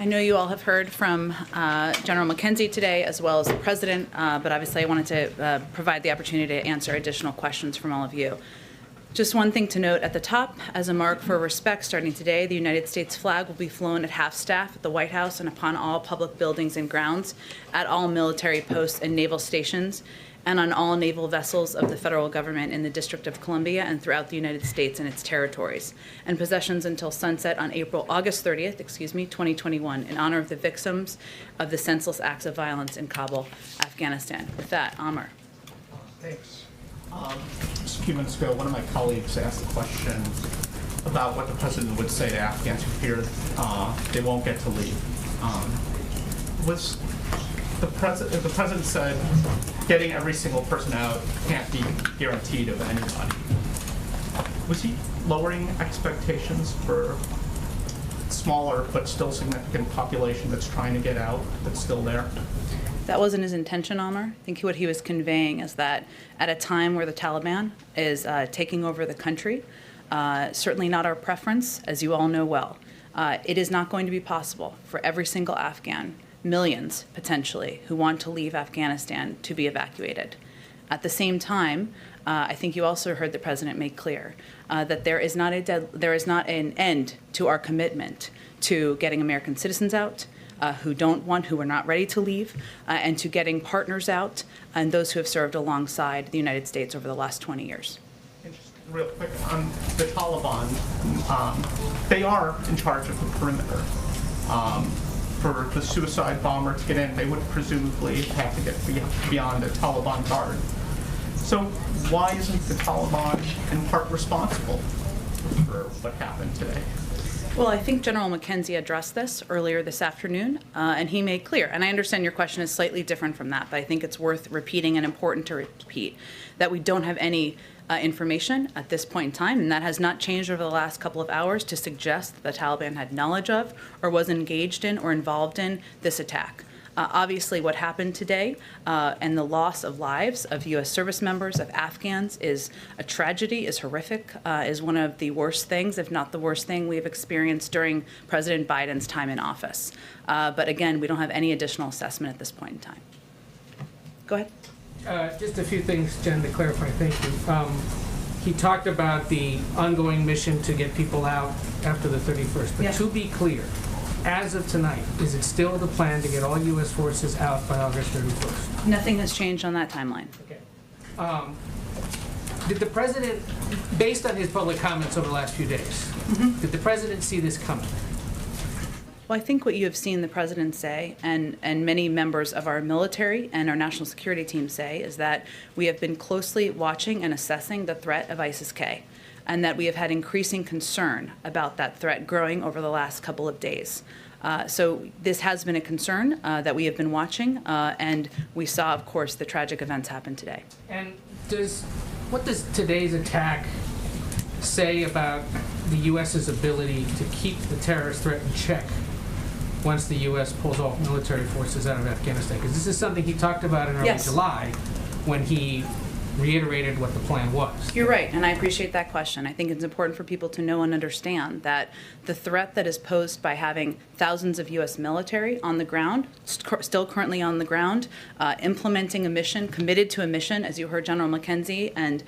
I know you all have heard from General McKenzie today, as well as the President, but obviously I wanted to provide the opportunity to answer additional questions from all of you. Just one thing to note at the top, as a mark for respect, starting today, the United States flag will be flown at half-staff at the White House and upon all public buildings and grounds, at all military posts and naval stations, and on all naval vessels of the federal government in the District of Columbia and throughout the United States and its territories, and possessions until sunset on August 30th, 2021, in honor of the victims of the senseless acts of violence in Kabul, Afghanistan. With that, Amr. Thanks. Just a few minutes ago, one of my colleagues asked a question about what the president would say to Afghans who fear they won't get to leave. The president said getting every single person out can't be guaranteed of anybody. Was he lowering expectations for smaller but still significant population that's trying to get out, that's still there? That wasn't his intention, Amr. I think what he was conveying is that at a time where the Taliban is taking over the country, certainly not our preference, as you all know well, it is not going to be possible for every single Afghan, millions potentially, who want to leave Afghanistan to be evacuated. At the same time, I think you also heard the president make clear that there is not an end to our commitment to getting American citizens out, who are not ready to leave, and to getting partners out and those who have served alongside the United States over the last 20 years. And just real quick, on the Taliban, they are in charge of the perimeter. For the suicide bomber to get in, they would presumably have to get beyond a Taliban guard. So why isn't the Taliban in part responsible for what happened today? Well, I think General McKenzie addressed this earlier this afternoon, and he made clear, and I understand your question is slightly different from that, but I think it's worth repeating and important to repeat, that we don't have any information at this point in time, and that has not changed over the last couple of hours to suggest that the Taliban had knowledge of or was engaged in or involved in this attack. Obviously, what happened today and the loss of lives of U.S. service members, of Afghans, is a tragedy, is horrific, is one of the worst things, if not the worst thing we've experienced during President Biden's time in office. But again, we don't have any additional assessment at this point in time. Go ahead. Just a few things, Jen, to clarify. Thank you. He talked about the ongoing mission to get people out after the 31st. But to be clear, as of tonight, is it still the plan to get all U.S. forces out by August 31st? Nothing has changed on that timeline. Okay. Did the president, based on his public comments over the last few days, did the president see this coming? Well, I think what you have seen the president say, and many members of our military and our national security team say, is that we have been closely watching and assessing the threat of ISIS-K, and that we have had increasing concern about that threat growing over the last couple of days. So this has been a concern that we have been watching, and we saw, of course, the tragic events happen today. And what does today's attack say about the U.S.'s ability to keep the terrorist threat in check once the U.S. pulls off military forces out of Afghanistan? Because this is something he talked about in early July when he reiterated what the plan was. You're right, and I appreciate that question. I think it's important for people to know and understand that the threat that is posed by having thousands of U.S. military on the ground, still currently on the ground, implementing a mission, committed to a mission, as you heard General McKenzie and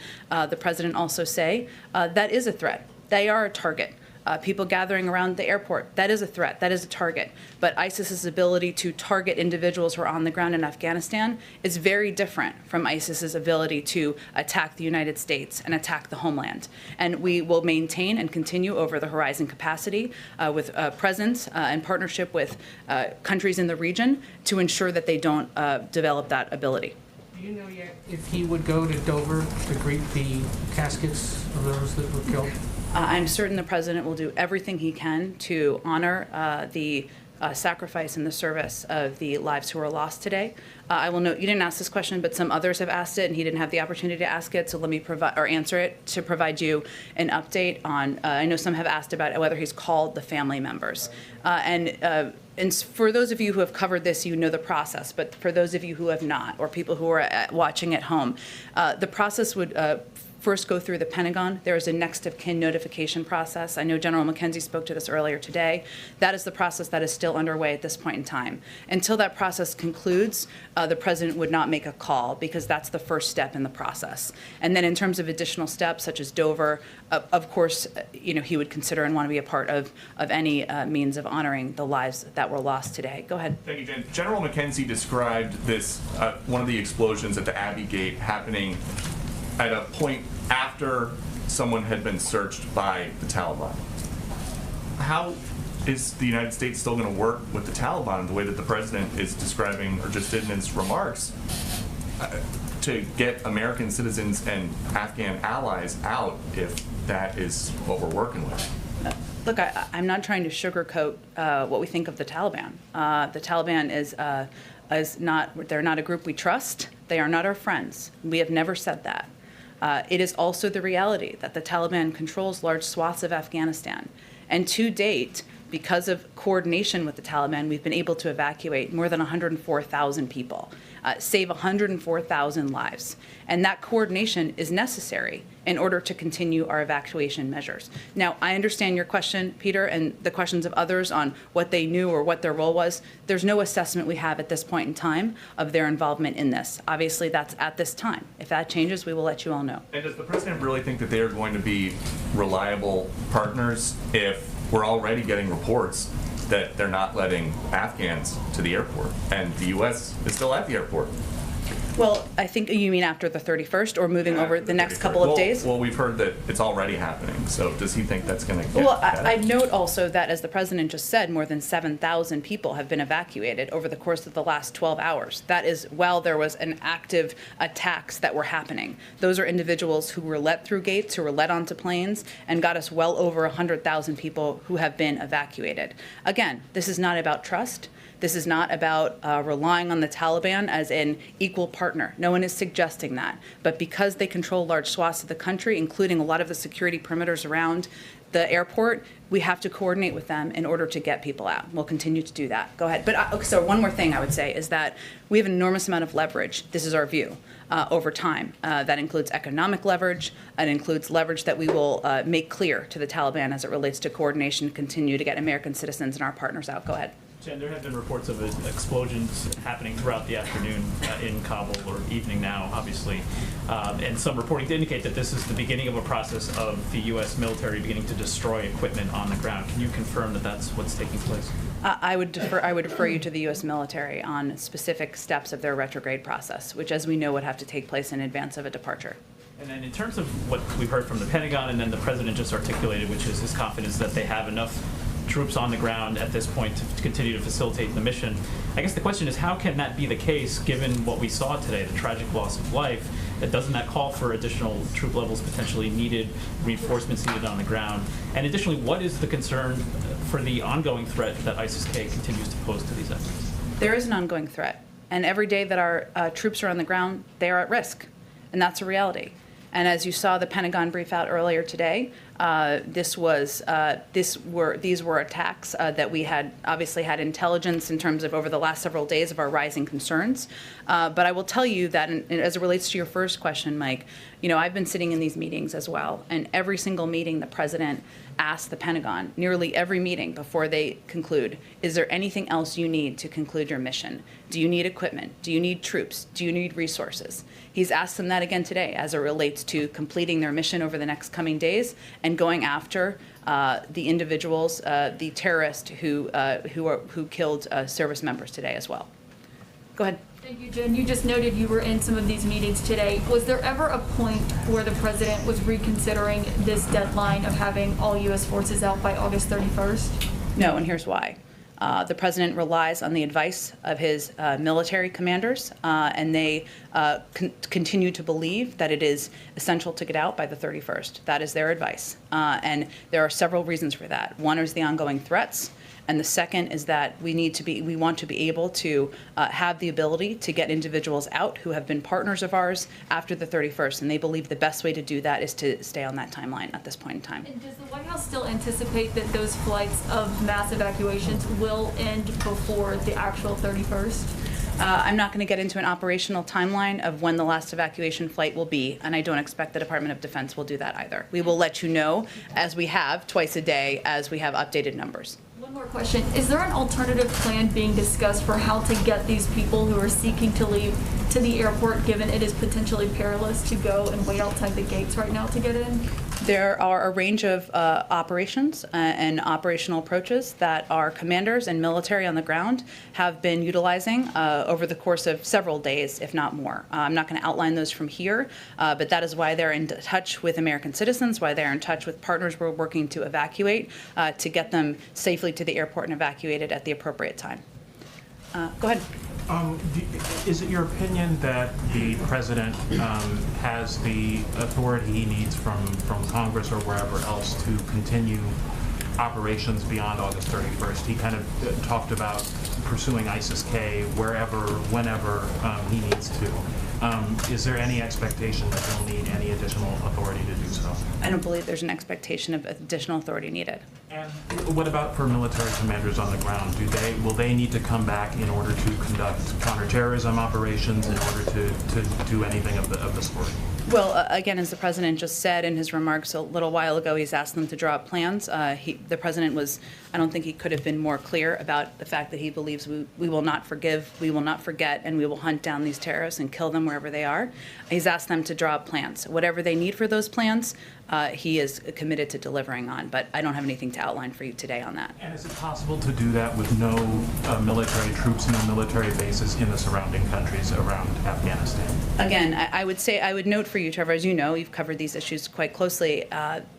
the President also say, that is a threat. They are a target. People gathering around the airport, that is a threat, that is a target. But ISIS's ability to target individuals who are on the ground in Afghanistan is very different from ISIS's ability to attack the United States and attack the homeland. And we will maintain and continue over the horizon capacity with presence and partnership with countries in the region to ensure that they don't develop that ability. Do you know yet if he would go to Dover to greet the caskets of those that were killed? I'm certain the president will do everything he can to honor the sacrifice and the service of the lives who were lost today. I will note you didn't ask this question, but some others have asked it, and he didn't have the opportunity to ask it. So let me provide or answer it to provide you an update on. I know some have asked about whether he's called the family members, and for those of you who have covered this, you know the process. But for those of you who have not, or people who are watching at home, the process would first go through the Pentagon. There is a next of kin notification process. I know General McKenzie spoke to this earlier today. That is the process that is still underway at this point in time. Until that process concludes, the president would not make a call because that's the first step in the process. And then in terms of additional steps such as Dover, of course, he would consider and want to be a part of any means of honoring the lives that were lost today. Go ahead. Thank you, Jen. General McKenzie described this, one of the explosions at the Abbey Gate happening at a point after someone had been searched by the Taliban. How is the United States still going to work with the Taliban the way that the president is describing, or just did in his remarks, to get American citizens and Afghan allies out if that is what we're working with? Look, I'm not trying to sugarcoat what we think of the Taliban. The Taliban is not, they're not a group we trust. They are not our friends. We have never said that. It is also the reality that the Taliban controls large swaths of Afghanistan. And to date, because of coordination with the Taliban, we've been able to evacuate more than 104,000 people, save 104,000 lives. And that coordination is necessary in order to continue our evacuation measures. Now, I understand your question, Peter, and the questions of others on what they knew or what their role was. There's no assessment we have at this point in time of their involvement in this. Obviously, that's at this time. If that changes, we will let you all know. And does the president really think that they are going to be reliable partners if we're already getting reports that they're not letting Afghans to the airport and the U.S. is still at the airport? Well, I think you mean after the 31st or moving over the next couple of days? Well, we've heard that it's already happening. So does he think that's going to get Well, better? I note also that, as the president just said, more than 7,000 people have been evacuated over the course of the last 12 hours. That is while there was an active attacks that were happening. Those are individuals who were let through gates, who were let onto planes, and got us well over 100,000 people who have been evacuated. Again, this is not about trust. This is not about relying on the Taliban as an equal partner. No one is suggesting that. But because they control large swaths of the country, including a lot of the security perimeters around the airport, we have to coordinate with them in order to get people out. We'll continue to do that. Go ahead. But so one more thing I would say is that we have an enormous amount of leverage. This is our view. Over time. That includes economic leverage. It includes leverage that we will make clear to the Taliban as it relates to coordination to continue to get American citizens and our partners out. Go ahead. Jen, there have been reports of explosions happening throughout the afternoon in Kabul, or evening now, obviously, and some reporting to indicate that this is the beginning of a process of the U.S. military beginning to destroy equipment on the ground. Can you confirm that that's what's taking place? I would refer you to the U.S. military on specific steps of their retrograde process, which, as we know, would have to take place in advance of a departure. And then in terms of what we've heard from the Pentagon and then the president just articulated, which is his confidence that they have enough troops on the ground at this point to continue to facilitate the mission. I guess the question is, how can that be the case given what we saw today, the tragic loss of life? Doesn't that call for additional troop levels potentially needed, reinforcements needed on the ground? And additionally, what is the concern for the ongoing threat that ISIS-K continues to pose to these efforts? There is an ongoing threat. And every day that our troops are on the ground, they are at risk. And that's a reality. And as you saw the Pentagon brief out earlier today, these were attacks that we had obviously had intelligence in terms of over the last several days of our rising concerns. But I will tell you that as it relates to your first question, Mike, I've been sitting in these meetings as well, and every single meeting the president asks the Pentagon, nearly every meeting before they conclude, is there anything else you need to conclude your mission? Do you need equipment? Do you need troops? Do you need resources? He's asked them that again today as it relates to completing their mission over the next coming days and going after the individuals, the terrorists who killed service members today as well. Go ahead. Thank you, Jen. You just noted you were in some of these meetings today. Was there ever a point where the president was reconsidering this deadline of having all U.S. forces out by August 31st? No, and here's why. The president relies on the advice of his military commanders, and they continue to believe that it is essential to get out by the 31st. That is their advice. And there are several reasons for that. One is the ongoing threats. And the second is that we want to be able to have the ability to get individuals out who have been partners of ours after the 31st. And they believe the best way to do that is to stay on that timeline at this point in time. And does the White House still anticipate that those flights of mass evacuations will end before the actual 31st? I'm not going to get into an operational timeline of when the last evacuation flight will be, and I don't expect the Department of Defense will do that either. We will let you know, as we have twice a day, as we have updated numbers. One more question. Is there an alternative plan being discussed for how to get these people who are seeking to leave to the airport, given it is potentially perilous to go and wait outside the gates right now to get in? There are a range of operations and operational approaches that our commanders and military on the ground have been utilizing over the course of several days, if not more. I'm not going to outline those from here, but that is why they're in touch with American citizens, why they're in touch with partners we're working to evacuate, to get them safely to the airport and evacuated at the appropriate time. Go ahead. Is it your opinion that the president has the authority he needs from Congress or wherever else to continue operations beyond August 31st? He kind of talked about pursuing ISIS-K wherever, whenever he needs to. Is there any expectation that he'll need any additional authority to do so? I don't believe there's an expectation of additional authority needed. And what about for military commanders on the ground? Will they need to come back in order to conduct counterterrorism operations, in order to do anything of the sort? Well, again, as the president just said in his remarks a little while ago, he's asked them to draw up plans. The president was, I don't think he could have been more clear about the fact that he believes we will not forgive, we will not forget, and we will hunt down these terrorists and kill them wherever they are. He's asked them to draw up plans. Whatever they need for those plans, he is committed to delivering on, but I don't have anything to outline for you today on that. And is it possible to do that with no military troops, no military bases in the surrounding countries around Afghanistan? Again, I would note for you, Trevor, as you know, you've covered these issues quite closely.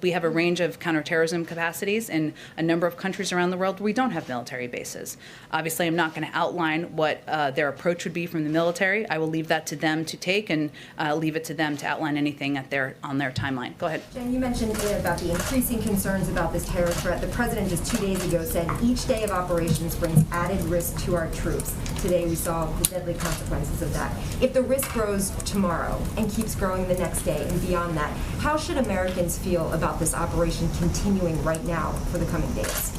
We have a range of counterterrorism capacities in a number of countries around the world where we don't have military bases. Obviously, I'm not going to outline what their approach would be from the military. I will leave that to them to take and leave it to them to outline anything on their timeline. Go ahead. Jen, you mentioned about the increasing concerns about this terror threat. The president just 2 days ago said each day of operations brings added risk to our troops. Today we saw the deadly consequences of that. If the risk grows tomorrow and keeps growing the next day and beyond that, how should Americans feel about this operation continuing right now for the coming days?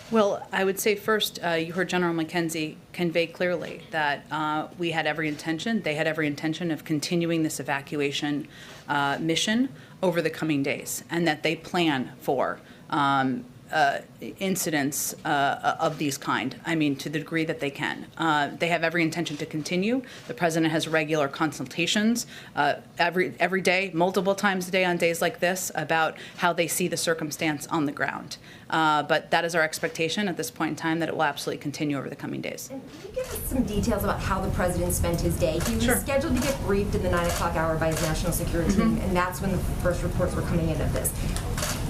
Well, I would say first, you heard General McKenzie convey clearly that they had every intention of continuing this evacuation mission over the coming days, and that they plan for incidents of these kind, to the degree that they can. They have every intention to continue. The president has regular consultations every day, multiple times a day on days like this, about how they see the circumstance on the ground. But that is our expectation at this point in time, that it will absolutely continue over the coming days. And can you give us some details about how the president spent his day? He was Sure. scheduled to get briefed in the 9 o'clock hour by his national security team, and that's when the first reports were coming in of this.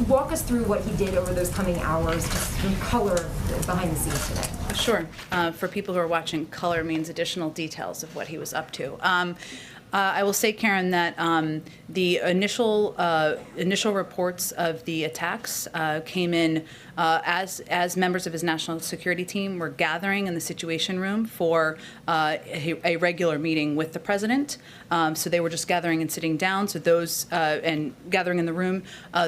Walk us through what he did over those coming hours, just some color behind the scenes today. Sure. For people who are watching, color means additional details of what he was up to. I will say, Karen, that the initial reports of the attacks came in as members of his national security team were gathering in the Situation Room for a regular meeting with the president. So they were just gathering and sitting down. So those and gathering in the room,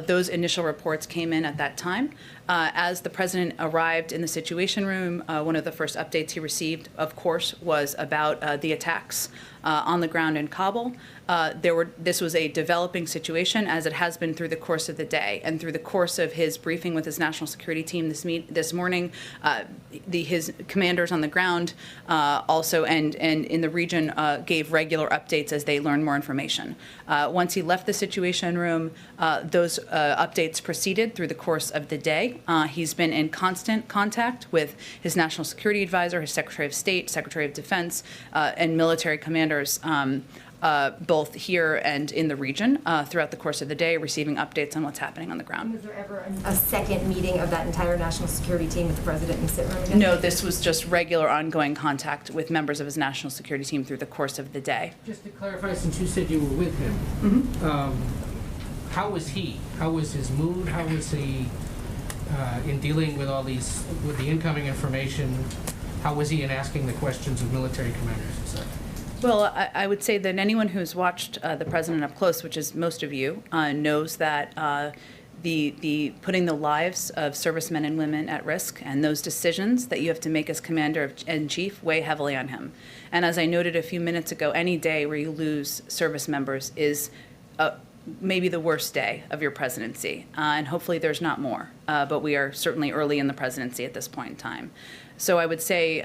those initial reports came in at that time. As the president arrived in the Situation Room, one of the first updates he received, of course, was about the attacks on the ground in Kabul. This was a developing situation, as it has been through the course of the day, and through the course of his briefing with his national security team this morning. His commanders on the ground also and in the region gave regular updates as they learned more information. Once he left the Situation Room, those updates proceeded through the course of the day. He's been in constant contact with his national security advisor, his Secretary of State, Secretary of Defense, and military commanders, both here and in the region throughout the course of the day, receiving updates on what's happening on the ground. Was there ever a second meeting of that entire national security team with the president in the sit room again? No, this was just regular ongoing contact with members of his national security team through the course of the day. Just to clarify, since you said you were with him, how was he? How was his mood? How was he in dealing with with the incoming information? How was he in asking the questions of military commanders and such? Well, I would say that anyone who's watched the president up close, which is most of you, knows that the putting the lives of servicemen and women at risk, and those decisions that you have to make as commander-in-chief weigh heavily on him. And as I noted a few minutes ago, any day where you lose service members is maybe the worst day of your presidency, and hopefully there's not more. But we are certainly early in the presidency at this point in time. So I would say,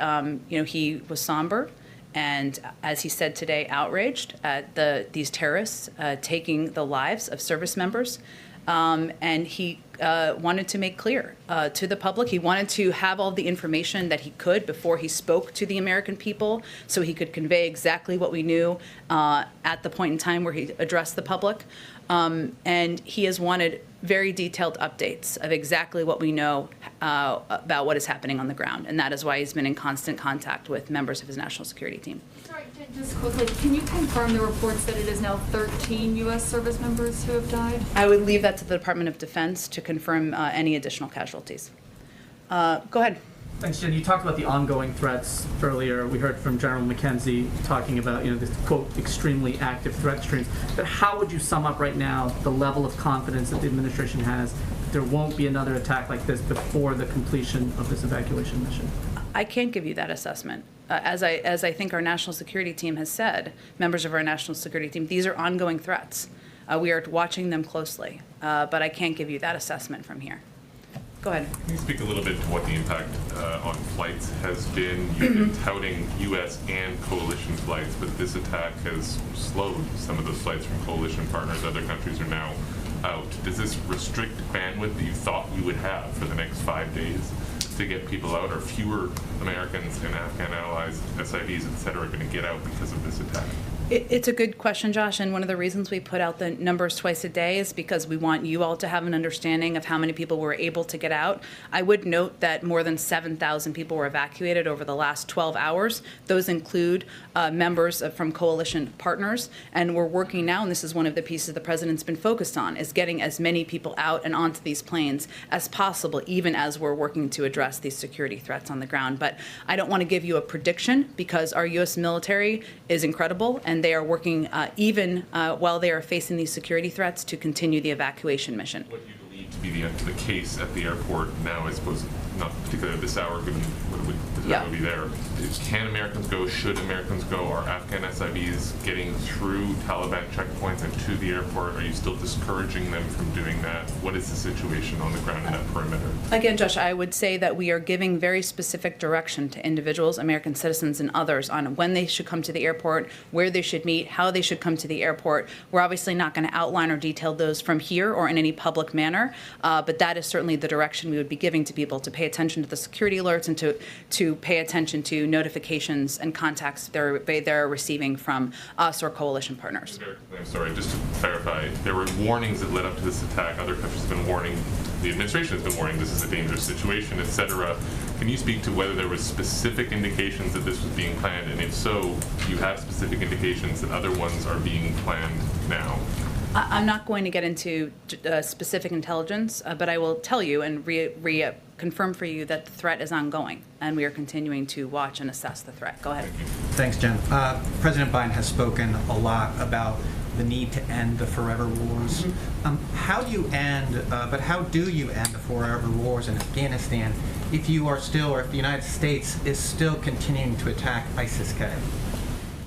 he was somber, and as he said today, outraged at these terrorists taking the lives of service members. And he wanted to make clear to the public, he wanted to have all the information that he could before he spoke to the American people, so he could convey exactly what we knew at the point in time where he addressed the public. And he has wanted very detailed updates of exactly what we know about what is happening on the ground. And that is why he's been in constant contact with members of his national security team. Sorry, just quickly, can you confirm the reports that it is now 13 U.S. service members who have died? I would leave that to the Department of Defense to confirm any additional casualties. Go ahead. Thanks, Jen. You talked about the ongoing threats earlier. We heard from General McKenzie talking about, this, quote, extremely active threat streams. But how would you sum up right now the level of confidence that the administration has that there won't be another attack like this before the completion of this evacuation mission? I can't give you that assessment. As I think our national security team has said, members of our national security team, these are ongoing threats. We are watching them closely, but I can't give you that assessment from here. Go ahead. Can you speak a little bit to what the impact on flights has been? You've been touting U.S. and coalition flights, but this attack has slowed some of those flights from coalition partners. Other countries are now out. Does this restrict bandwidth that you thought you would have for the next 5 days to get people out? Are fewer Americans and Afghan allies, SIVs, et cetera, going to get out because of this attack? It's a good question, Josh, and one of the reasons we put out the numbers twice a day is because we want you all to have an understanding of how many people were able to get out. I would note that more than 7,000 people were evacuated over the last 12 hours. Those include members from coalition partners, and we're working now, and this is one of the pieces the president's been focused on, is getting as many people out and onto these planes as possible, even as we're working to address these security threats on the ground. But I don't want to give you a prediction because our U.S. military is incredible, and they are working even while they are facing these security threats to continue the evacuation mission. What do you believe to be the case at the airport now, I suppose, not particularly at this hour, given the time would be there. Can Americans go? Should Americans go? Are Afghan SIVs getting through Taliban checkpoints and to the airport? Are you still discouraging them from doing that? What is the situation on the ground in that perimeter? Again, Josh, I would say that we are giving very specific direction to individuals, American citizens and others, on when they should come to the airport, where they should meet, how they should come to the airport. We're obviously not going to outline or detail those from here or in any public manner, but that is certainly the direction we would be giving to people, to pay attention to the security alerts and to pay attention to notifications and contacts they're receiving from us or coalition partners. I'm sorry, just to clarify, there were warnings that led up to this attack. Other countries have been warning, the administration has been warning this is a dangerous situation, etc. Can you speak to whether there was specific indications that this was being planned, and if so, do you have specific indications that other ones are being planned now? I'm not going to get into specific intelligence, but I will tell you and confirm for you that the threat is ongoing, and we are continuing to watch and assess the threat. Go ahead. Thanks, Jen. President Biden has spoken a lot about the need to end the forever wars. Mm-hmm. How do you end the forever wars in Afghanistan if you are still, or if the United States is still continuing to attack ISIS-K?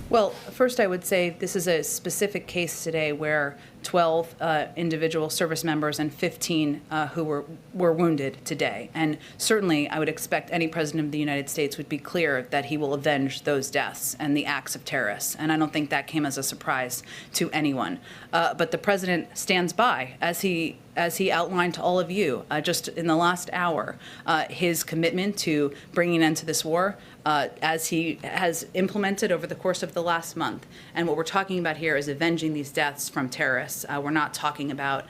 Well, first I would say this is a specific case today where 12 individual service members and 15 who were wounded today. And certainly I would expect any president of the United States would be clear that he will avenge those deaths and the acts of terrorists. And I don't think that came as a surprise to anyone. But the president stands by, as he outlined to all of you just in the last hour, his commitment to bringing an end to this war, as he has implemented over the course of the last month. And what we're talking about here is avenging these deaths from terrorists. We're not talking about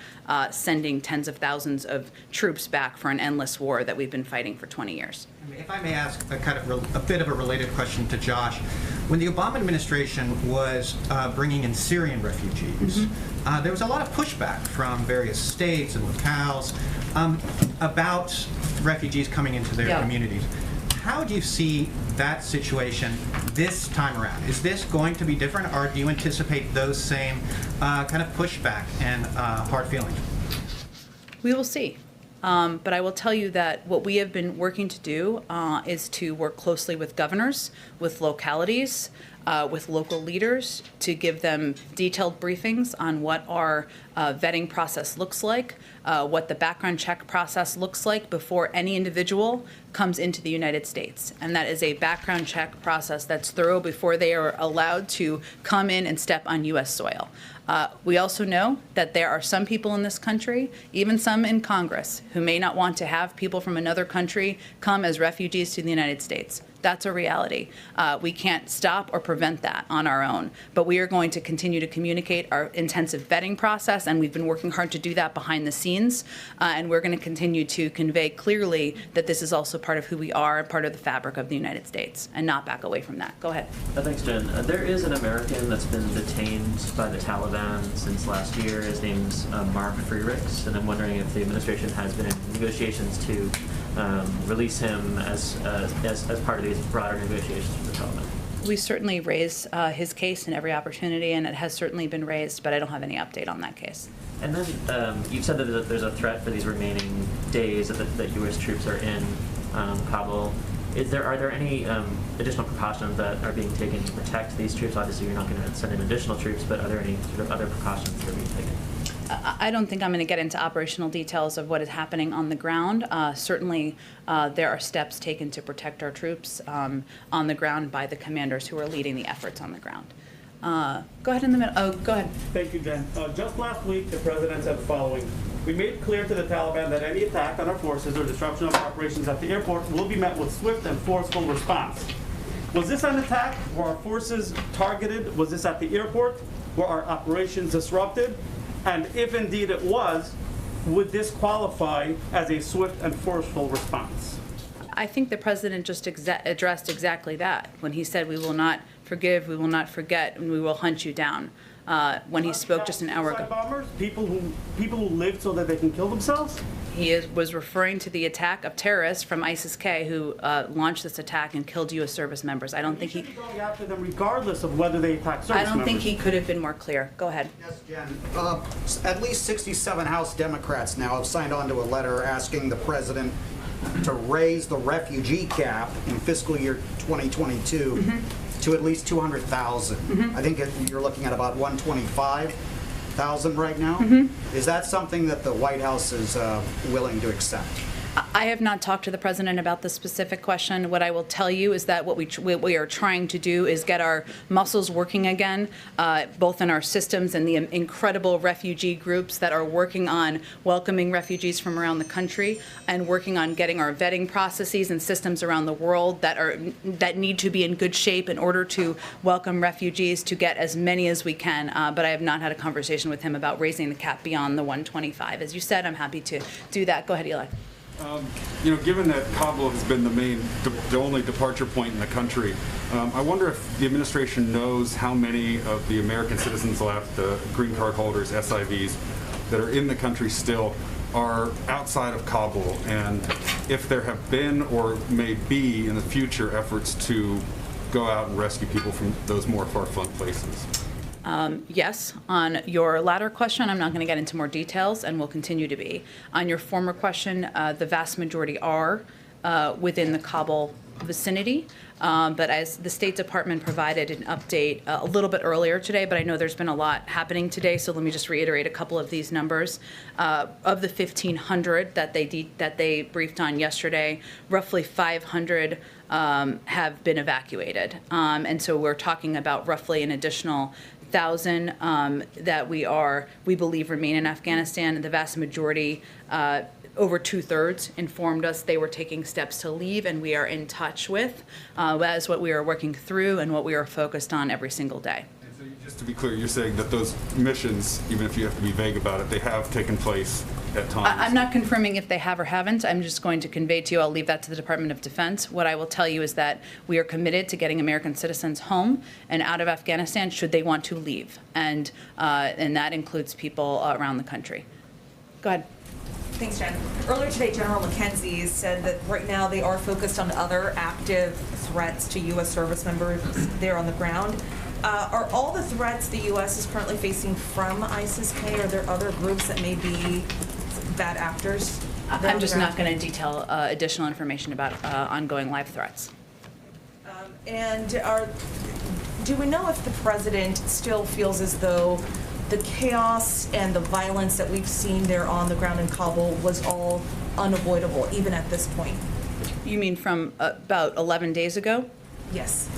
sending tens of thousands of troops back for an endless war that we've been fighting for 20 years. If I may ask a bit of a related question to Josh. When the Obama administration was bringing in Syrian refugees, there was a lot of pushback from various states and locales about refugees coming into their communities. How do you see that situation this time around? Is this going to be different, or do you anticipate those same kind of pushback and hard feelings? We will see. But I will tell you that what we have been working to do is to work closely with governors, with localities, with local leaders to give them detailed briefings on what our vetting process looks like, what the background check process looks like before any individual comes into the United States. And that is a background check process that's thorough before they are allowed to come in and step on U.S. soil. We also know that there are some people in this country, even some in Congress, who may not want to have people from another country come as refugees to the United States. That's a reality. We can't stop or prevent that on our own, but we are going to continue to communicate our intensive vetting process, and we've been working hard to do that behind the scenes, and we're going to continue to convey clearly that this is also part of who we are and part of the fabric of the United States, and not back away from that. Go ahead. Thanks, Jen. There is an American that's been detained by the Taliban since last year. His name's Mark Freerichs, and I'm wondering if the administration has been in negotiations to release him as part of these broader negotiations with the Taliban. We certainly raise his case in every opportunity, and it has certainly been raised, but I don't have any update on that case. And then you've said that there's a threat for these remaining days that U.S. troops are in Kabul. Are there any additional precautions that are being taken to protect these troops? Obviously, you're not going to send in additional troops, but are there any sort of other precautions that are being taken? I don't think I'm going to get into operational details of what is happening on the ground. Certainly, there are steps taken to protect our troops on the ground by the commanders who are leading the efforts on the ground. Go ahead in the middle. Oh, go ahead. Thank you, Jen. Just last week, the president said the following. We made it clear to the Taliban that any attack on our forces or disruption of operations at the airport will be met with swift and forceful response. Was this an attack? Were our forces targeted? Was this at the airport? Were our operations disrupted? And if indeed it was, would this qualify as a swift and forceful response? I think the president just addressed exactly that when he said, "We will not forgive, we will not forget, and we will hunt you down." When he spoke just an hour ago. Bombers, people who live so that they can kill themselves? He was referring to the attack of terrorists from ISIS-K who launched this attack and killed U.S. service members. I don't think he. Going after them regardless of whether they attack service members. I don't think he could have been more clear. Go ahead. Yes, Jen. At least 67 House Democrats now have signed on to a letter asking the president to raise the refugee cap in fiscal year 2022 to at least 200,000. I think you're looking at about 125,000 right now. Is that something that the White House is willing to accept? I have not talked to the president about this specific question. What I will tell you is that what we are trying to do is get our muscles working again, both in our systems and the incredible refugee groups that are working on welcoming refugees from around the country and working on getting our vetting processes and systems around the world that need to be in good shape in order to welcome refugees, to get as many as we can. But I have not had a conversation with him about raising the cap beyond the 125. As you said, I'm happy to do that. Go ahead, Eli. Given that Kabul has been the only departure point in the country, I wonder if the administration knows how many of the American citizens left, green card holders, SIVs, that are in the country still are outside of Kabul, and if there have been or may be in the future efforts to go out and rescue people from those more far-flung places. Yes, on your latter question, I'm not going to get into more details and will continue to be. On your former question, the vast majority are within the Kabul vicinity. But as the State Department provided an update a little bit earlier today, but I know there's been a lot happening today, so let me just reiterate a couple of these numbers. Of the 1,500 that they briefed on yesterday, roughly 500 have been evacuated. And so we're talking about roughly an additional 1,000 that we believe remain in Afghanistan. The vast majority, over 2/3, informed us they were taking steps to leave, and we are in touch with. That is what we are working through and what we are focused on every single day. And so just to be clear, you're saying that those missions, even if you have to be vague about it, they have taken place at times? I'm not confirming if they have or haven't. I'm just going to convey to you, I'll leave that to the Department of Defense. What I will tell you is that we are committed to getting American citizens home and out of Afghanistan should they want to leave. And that includes people around the country. Go ahead. Thanks, Jen. Earlier today, General McKenzie said that right now they are focused on other active threats to U.S. service members there on the ground. Are all the threats the U.S. is currently facing from ISIS-K? Are there other groups that may be bad actors? I'm just not going to detail additional information about ongoing live threats. And do we know if the president still feels as though the chaos and the violence that we've seen there on the ground in Kabul was all unavoidable, even at this point? You mean from about 11 days ago? Yes.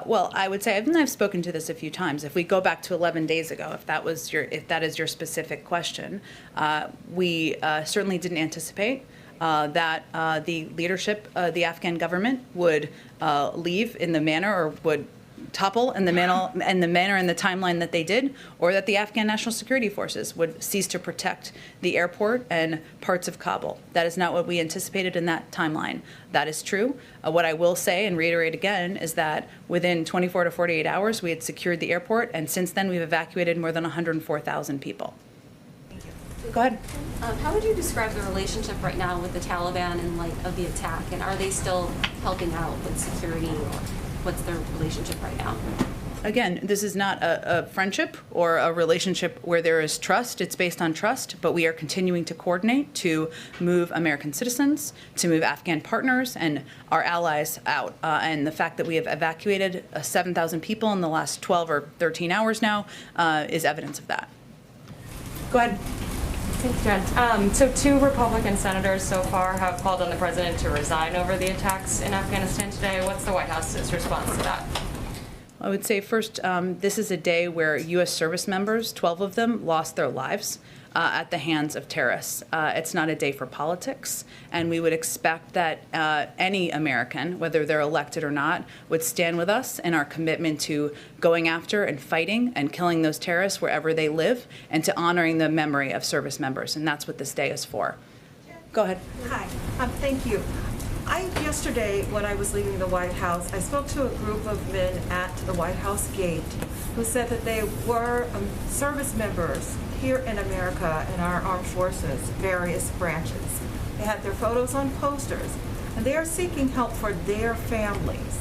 Well, I would say, and I've spoken to this a few times. If we go back to 11 days ago, if that is your specific question, we certainly didn't anticipate that the leadership, the Afghan government, would leave in the manner, or would topple in the manner and the timeline that they did, or that the Afghan National Security Forces would cease to protect the airport and parts of Kabul. That is not what we anticipated in that timeline. That is true. What I will say and reiterate again is that within 24 to 48 hours, we had secured the airport, and since then we've evacuated more than 104,000 people. Thank you. Go ahead. How would you describe the relationship right now with the Taliban in light of the attack, and are they still helping out with security, or what's their relationship right now? Again, this is not a friendship or a relationship where there is trust. It's based on trust, but we are continuing to coordinate to move American citizens, to move Afghan partners and our allies out. And the fact that we have evacuated 7,000 people in the last 12 or 13 hours now is evidence of that. Go ahead. Thanks, Jen. So 2 Republican senators so far have called on the president to resign over the attacks in Afghanistan today. What's the White House's response to that? I would say first, this is a day where U.S. service members, 12 of them, lost their lives at the hands of terrorists. It's not a day for politics, and we would expect that any American, whether they're elected or not, would stand with us in our commitment to going after and fighting and killing those terrorists wherever they live, and to honoring the memory of service members, and that's what this day is for. Go ahead. Hi, thank you. Yesterday, when I was leaving the White House, I spoke to a group of men at the White House gate who said that they were service members here in America in our armed forces, various branches. They had their photos on posters, and they are seeking help for their families.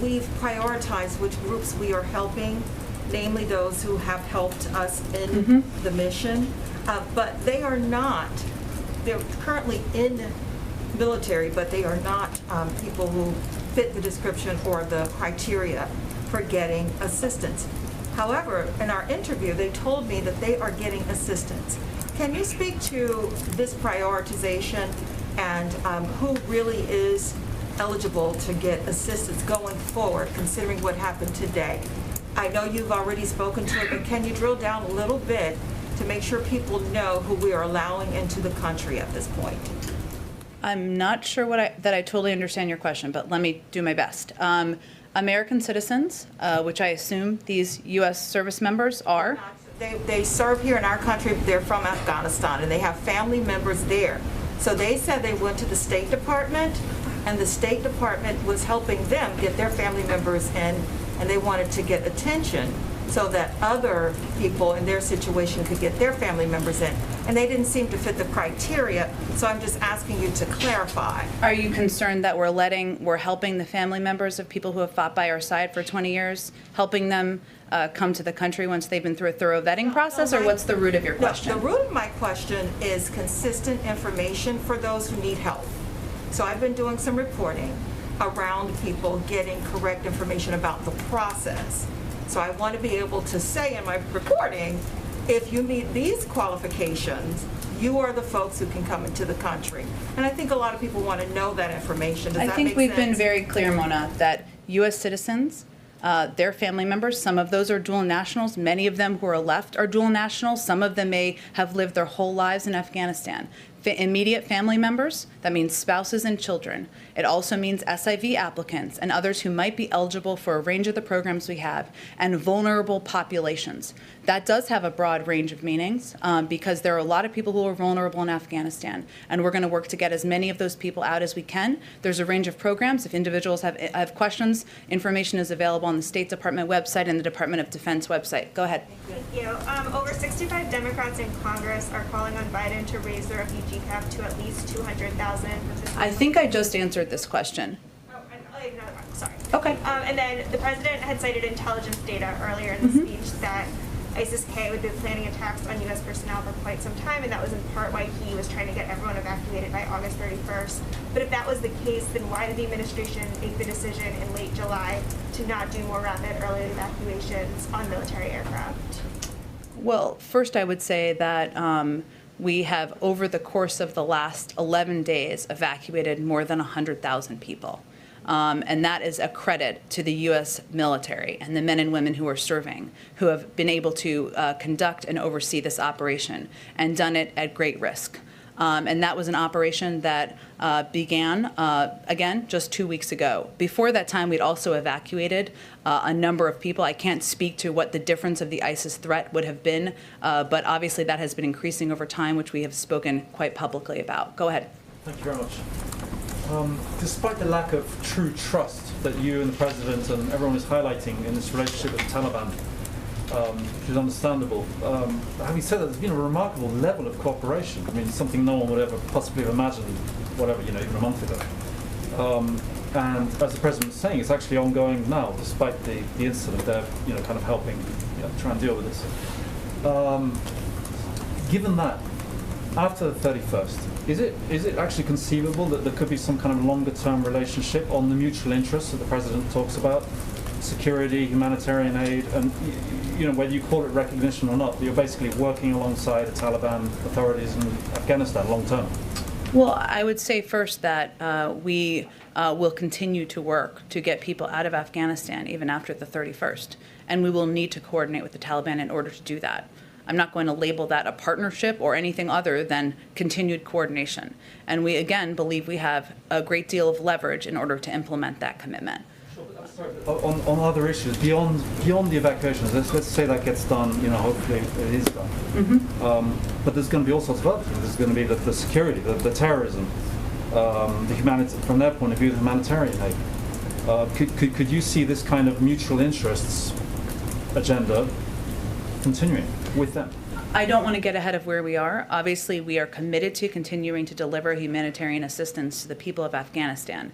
We've prioritized which groups we are helping, namely those who have helped us in the mission, but they are not, they're currently in military, but they are not people who fit the description or the criteria for getting assistance. However, in our interview, they told me that they are getting assistance. Can you speak to this prioritization and who really is eligible to get assistance going forward, considering what happened today? I know you've already spoken to it, but can you drill down a little bit to make sure people know who we are allowing into the country at this point? I'm not sure that I totally understand your question, but let me do my best. American citizens, which I assume these U.S. service members are. They serve here in our country, but they're from Afghanistan, and they have family members there. So they said they went to the State Department, and the State Department was helping them get their family members in, and they wanted to get attention so that other people in their situation could get their family members in. And they didn't seem to fit the criteria, so I'm just asking you to clarify. Are you concerned that we're helping the family members of people who have fought by our side for 20 years, helping them come to the country once they've been through a thorough vetting process, or what's the root of your question? The root of my question is consistent information for those who need help. So I've been doing some reporting around people getting correct information about the process. So I want to be able to say in my reporting, if you meet these qualifications, you are the folks who can come into the country. And I think a lot of people want to know that information. Does that make sense? I think we've been very clear, Mona, that U.S. citizens, their family members, some of those are dual nationals. Many of them who are left are dual nationals. Some of them may have lived their whole lives in Afghanistan. Immediate family members, that means spouses and children. It also means SIV applicants and others who might be eligible for a range of the programs we have, and vulnerable populations. That does have a broad range of meanings because there are a lot of people who are vulnerable in Afghanistan, and we're going to work to get as many of those people out as we can. There's a range of programs. If individuals have questions, information is available on the State Department website and the Department of Defense website. Go ahead. Thank you. Over 65 Democrats in Congress are calling on Biden to raise the refugee cap to at least 200,000. I think I just answered this question. Oh, and another one. Sorry. Okay. And then the president had cited intelligence data earlier in the speech that ISIS-K had been planning attacks on U.S. personnel for quite some time, and that was in part why he was trying to get everyone evacuated by August 31st. But if that was the case, then why did the administration make the decision in late July to not do more rapid early evacuations on military aircraft? Well, first I would say that we have, over the course of the last 11 days, evacuated more than 100,000 people. And that is a credit to the U.S. military and the men and women who are serving, who have been able to conduct and oversee this operation and done it at great risk. And that was an operation that began, again, just 2 weeks ago. Before that time, we'd also evacuated a number of people. I can't speak to what the difference of the ISIS threat would have been, but obviously that has been increasing over time, which we have spoken quite publicly about. Go ahead. Thank you very much. Despite the lack of true trust that you and the President and everyone is highlighting in this relationship with the Taliban, which is understandable, having said that, there's been a remarkable level of cooperation. I mean, something no one would ever possibly have imagined, whatever, even a month ago. And as the President was saying, it's actually ongoing now, despite the incident. They're, kind of helping try and deal with this. Given that, after the 31st, is it actually conceivable that there could be some kind of longer-term relationship on the mutual interests that the President talks about, security, humanitarian aid, and whether you call it recognition or not, you're basically working alongside the Taliban authorities in Afghanistan long-term? Well, I would say first that we will continue to work to get people out of Afghanistan even after the 31st, and we will need to coordinate with the Taliban in order to do that. I'm not going to label that a partnership or anything other than continued coordination. And we, again, believe we have a great deal of leverage in order to implement that commitment. On other issues, beyond the evacuations, let's say that gets done, hopefully it is done. Mm-hmm. But there's going to be all sorts of other things. There's going to be the security, the terrorism, the humanity, from their point of view, the humanitarian aid. Could you see this kind of mutual interests agenda continuing with them? I don't want to get ahead of where we are. Obviously, we are committed to continuing to deliver humanitarian assistance to the people of Afghanistan.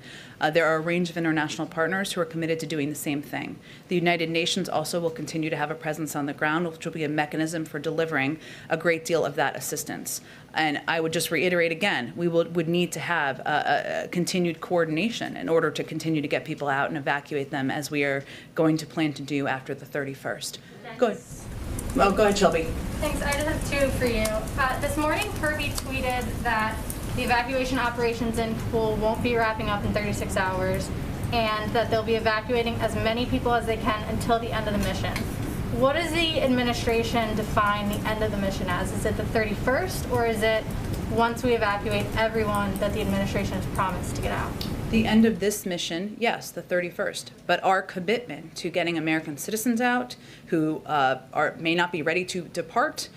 There are a range of international partners who are committed to doing the same thing. The United Nations also will continue to have a presence on the ground, which will be a mechanism for delivering a great deal of that assistance. And I would just reiterate again, we would need to have a continued coordination in order to continue to get people out and evacuate them, as we are going to plan to do after the 31st. Go ahead. Well, go ahead, Shelby. Thanks. I just have two for you. This morning, Kirby tweeted that the evacuation operations in Kabul won't be wrapping up in 36 hours, and that they'll be evacuating as many people as they can until the end of the mission. What does the administration define the end of the mission as? Is it the 31st, or is it once we evacuate everyone that the administration has promised to get out? The end of this mission, yes, the 31st. But our commitment to getting American citizens out who may not be ready to depart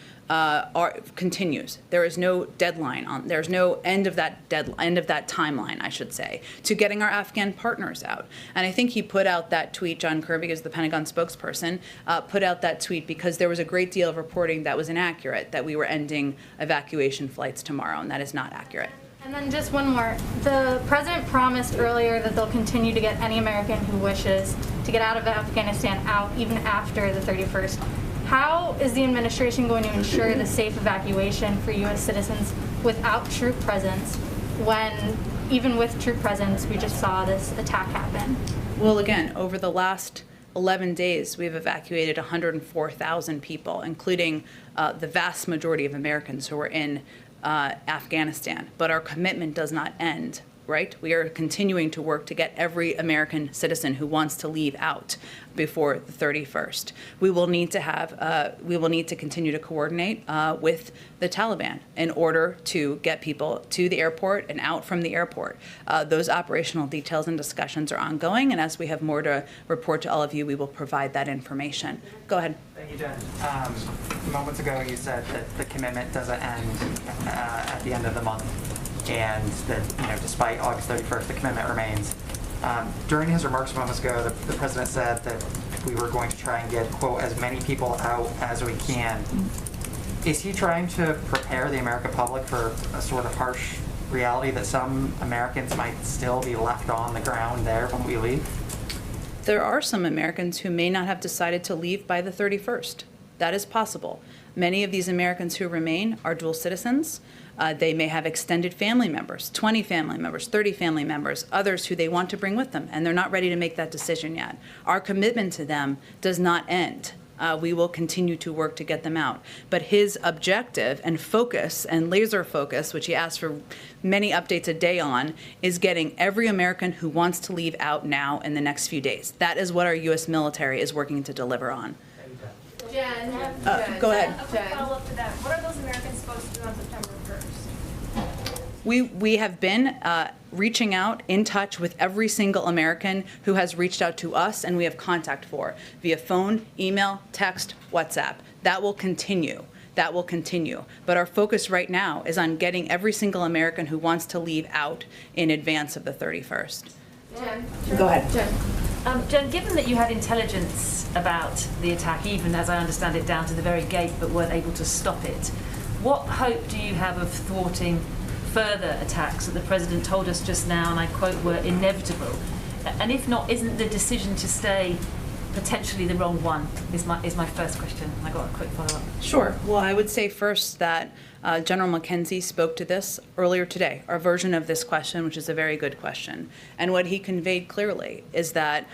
continues. There is no deadline there's no end of that timeline, I should say, to getting our Afghan partners out. And I think he put out that tweet, John Kirby, as the Pentagon spokesperson, put out that tweet because there was a great deal of reporting that was inaccurate, that we were ending evacuation flights tomorrow, and that is not accurate. And then just one more. The president promised earlier that they'll continue to get any American who wishes to get out of Afghanistan out even after the 31st. How is the administration going to ensure the safe evacuation for U.S. citizens without troop presence when, even with troop presence, we just saw this attack happen? Well, again, over the last 11 days, we've evacuated 104,000 people, including the vast majority of Americans who were in Afghanistan. But our commitment does not end, right? We are continuing to work to get every American citizen who wants to leave out before the 31st. We will need to continue to coordinate with the Taliban in order to get people to the airport and out from the airport. Those operational details and discussions are ongoing, and as we have more to report to all of you, we will provide that information. Go ahead. Thank you, Jen. Moments ago, you said that the commitment doesn't end at the end of the month, and that despite August 31st, the commitment remains. During his remarks moments ago, the president said that we were going to try and get, quote, as many people out as we can. Is he trying to prepare the American public for a sort of harsh reality that some Americans might still be left on the ground there when we leave? There are some Americans who may not have decided to leave by the 31st. That is possible. Many of these Americans who remain are dual citizens. They may have extended family members, 20 family members, 30 family members, others who they want to bring with them, and they're not ready to make that decision yet. Our commitment to them does not end. We will continue to work to get them out. But his objective and focus and laser focus, which he asks for many updates a day on, is getting every American who wants to leave out now in the next few days. That is what our U.S. military is working to deliver on. Jen, Go ahead. A quick follow-up to that. What are those Americans supposed to do on September 1st? We have been reaching out, in touch with every single American who has reached out to us and we have contact for via phone, email, text, WhatsApp. That will continue. That will continue. But our focus right now is on getting every single American who wants to leave out in advance of the 31st. Jen? Go ahead. Jen. Jen, given that you had intelligence about the attack, even as I understand it, down to the very gate, but weren't able to stop it, what hope do you have of thwarting further attacks that the President told us just now, and I quote, were inevitable? And if not, isn't the decision to stay potentially the wrong one, is my first question. I got a quick follow-up. Sure. Well, I would say first that General McKenzie spoke to this earlier today, our version of this question, which is a very good question. And what he conveyed clearly is that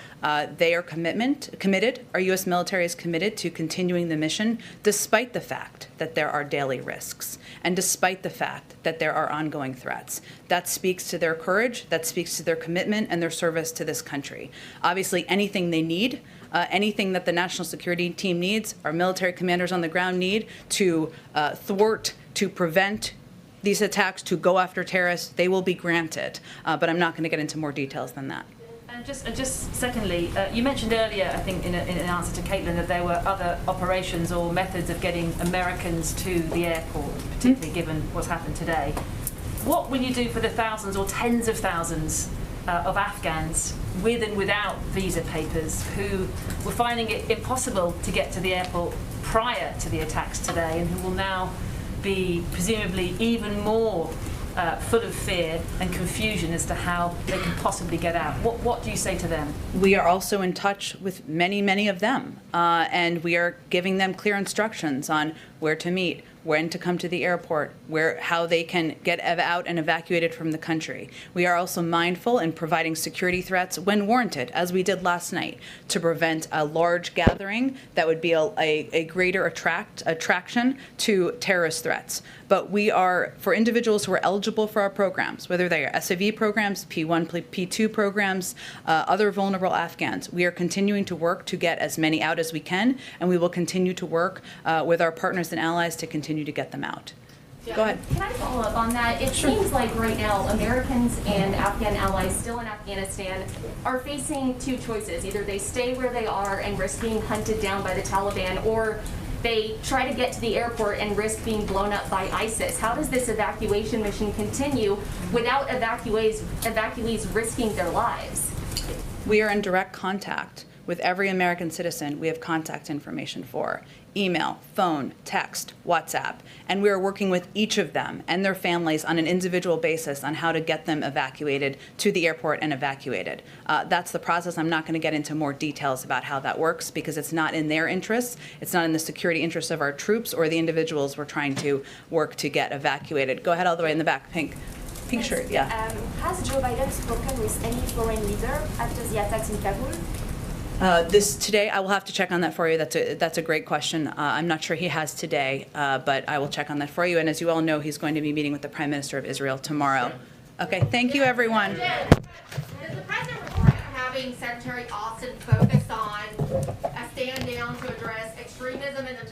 they are committed, our U.S. military is committed to continuing the mission despite the fact that there are daily risks and despite the fact that there are ongoing threats. That speaks to their courage, that speaks to their commitment and their service to this country. Obviously, anything they need, anything that the national security team needs, our military commanders on the ground need to thwart, to prevent these attacks, to go after terrorists, they will be granted. But I'm not going to get into more details than that. And just secondly, you mentioned earlier, I think in an answer to Caitlin, that there were other operations or methods of getting Americans to the airport, particularly given what's happened today. What will you do for the thousands or tens of thousands of Afghans with and without visa papers who were finding it impossible to get to the airport prior to the attacks today and who will now be presumably even more full of fear and confusion as to how they can possibly get out? What do you say to them? We are also in touch with many, many of them, and we are giving them clear instructions on where to meet, when to come to the airport, how they can get out and evacuated from the country. We are also mindful in providing security threats when warranted, as we did last night, to prevent a large gathering that would be a greater attraction to terrorist threats. But we are, for individuals who are eligible for our programs, whether they are SAV programs, P1, P2 programs, other vulnerable Afghans, we are continuing to work to get as many out as we can, and we will continue to work with our partners and allies to continue to get them out. Yeah. Go ahead. Can I follow up on that? It seems like right now Americans and Afghan allies still in Afghanistan are facing two choices. Either they stay where they are and risk being hunted down by the Taliban, or they try to get to the airport and risk being blown up by ISIS. How does this evacuation mission continue without evacuees risking their lives? We are in direct contact with every American citizen we have contact information for. Email, phone, text, WhatsApp, and we are working with each of them and their families on an individual basis on how to get them evacuated to the airport and evacuated. That's the process. I'm not going to get into more details about how that works because it's not in their interests. It's not in the security interests of our troops or the individuals we're trying to work to get evacuated. Go ahead all the way in the back, pink shirt, yeah. Has Joe Biden spoken with any foreign leader after the attacks in Kabul? Today, I will have to check on that for you. That's a great question. I'm not sure he has today, but I will check on that for you. And as you all know, he's going to be meeting with the Prime Minister of Israel tomorrow. Okay, thank you, everyone. Does the president regret having Secretary Austin focus on a stand down to address extremism in the